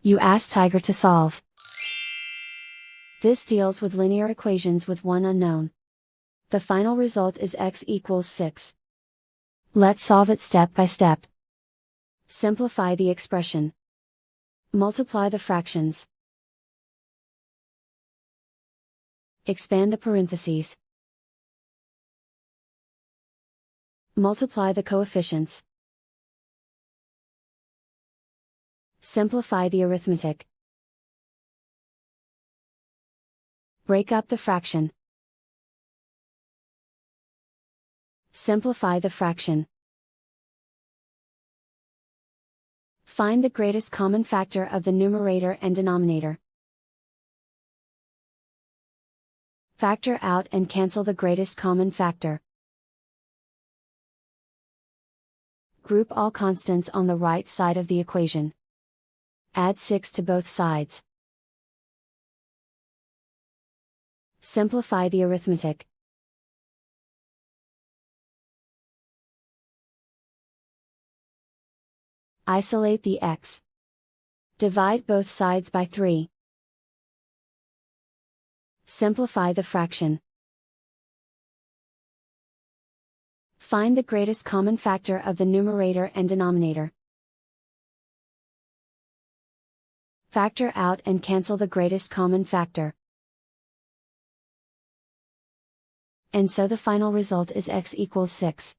You ask Tiger to solve. This deals with linear equations with one unknown. The final result is x equals 6. Let's solve it step by step. Simplify the expression. Multiply the fractions. Expand the parentheses. Multiply the coefficients. Simplify the arithmetic. Break up the fraction. Simplify the fraction. Find the greatest common factor of the numerator and denominator. Factor out and cancel the greatest common factor. Group all constants on the right side of the equation. Add 6 to both sides. Simplify the arithmetic. Isolate the x. Divide both sides by 3. Simplify the fraction. Find the greatest common factor of the numerator and denominator. Factor out and cancel the greatest common factor. And so the final result is x equals 6.